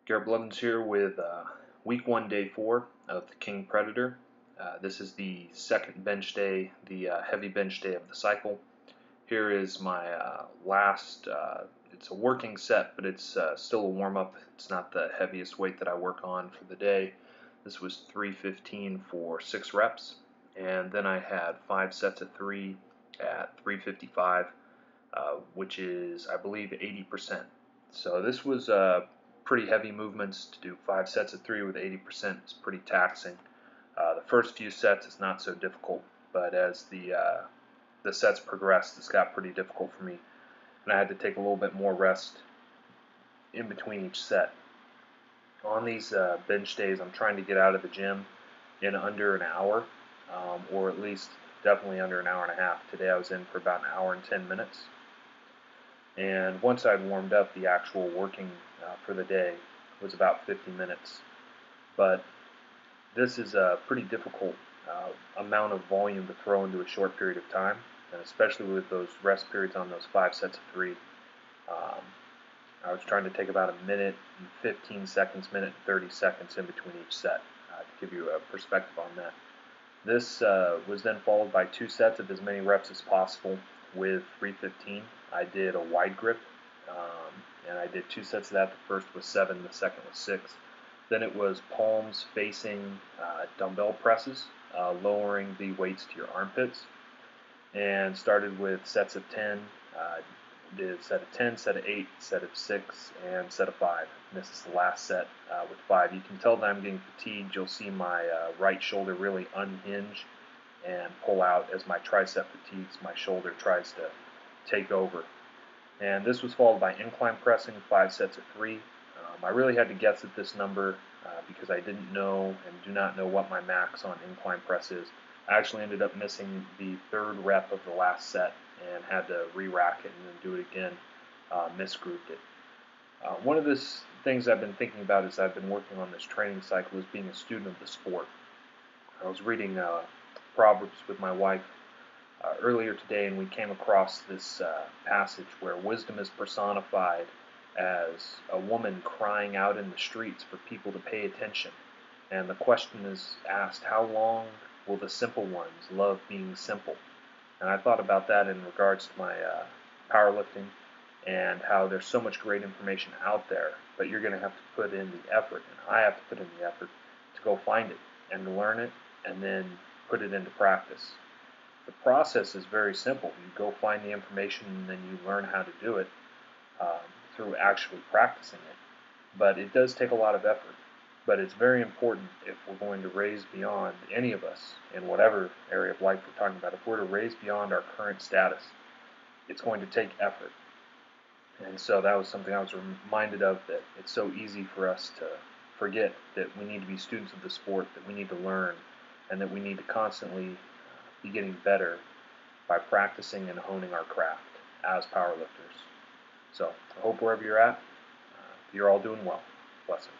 Garrett Blevins here with week 1, day 4 of the King Predator. This is the second bench day, the heavy bench day of the cycle. Here is my last, it's a working set, but it's still a warm-up. It's not the heaviest weight that I work on for the day. This was 315 for 6 reps, and then I had 5 sets of 3 at 355, which is, I believe, 80%. So this was pretty heavy movements. To do 5 sets of 3 with 80% is pretty taxing. The first few sets is not so difficult, but as the sets progressed, this got pretty difficult for me, and I had to take a little bit more rest in between each set. On these bench days, I'm trying to get out of the gym in under an hour, or at least definitely under an hour and a half. Today I was in for about an hour and 10 minutes. And once I'd warmed up, the actual working for the day was about 50 minutes. But this is a pretty difficult amount of volume to throw into a short period of time, and especially with those rest periods on those 5 sets of 3. I was trying to take about a minute and 15 seconds, minute and 30 seconds in between each set to give you a perspective on that. This was then followed by 2 sets of as many reps as possible with 315. I did a wide grip, and I did 2 sets of that. The first was 7, the second was 6. Then it was palms facing dumbbell presses, lowering the weights to your armpits, and started with sets of 10. Did a set of 10, set of 8, set of 6, and set of 5. And this is the last set with 5. You can tell that I'm getting fatigued. You'll see my right shoulder really unhinge and pull out as my tricep fatigues. My shoulder tries to take over. And this was followed by incline pressing, 5 sets of 3. I really had to guess at this number because I didn't know and do not know what my max on incline press is. I actually ended up missing the 3rd rep of the last set and had to re-rack it and then do it again, misgrouped it. One of the things I've been thinking about as I've been working on this training cycle is being a student of the sport. I was reading Proverbs with my wife earlier today, and we came across this passage where wisdom is personified as a woman crying out in the streets for people to pay attention. And the question is asked, how long will the simple ones love being simple? And I thought about that in regards to my powerlifting and how there's so much great information out there, but you're going to have to put in the effort, and I have to put in the effort to go find it and to learn it and then put it into practice. The process is very simple. You go find the information and then you learn how to do it through actually practicing it. But it does take a lot of effort. But it's very important if we're going to raise beyond, any of us, in whatever area of life we're talking about, if we're to raise beyond our current status, it's going to take effort. And so that was something I was reminded of, that it's so easy for us to forget that we need to be students of the sport, that we need to learn, and that we need to constantly be getting better by practicing and honing our craft as powerlifters. So I hope wherever you're at, you're all doing well. Blessings.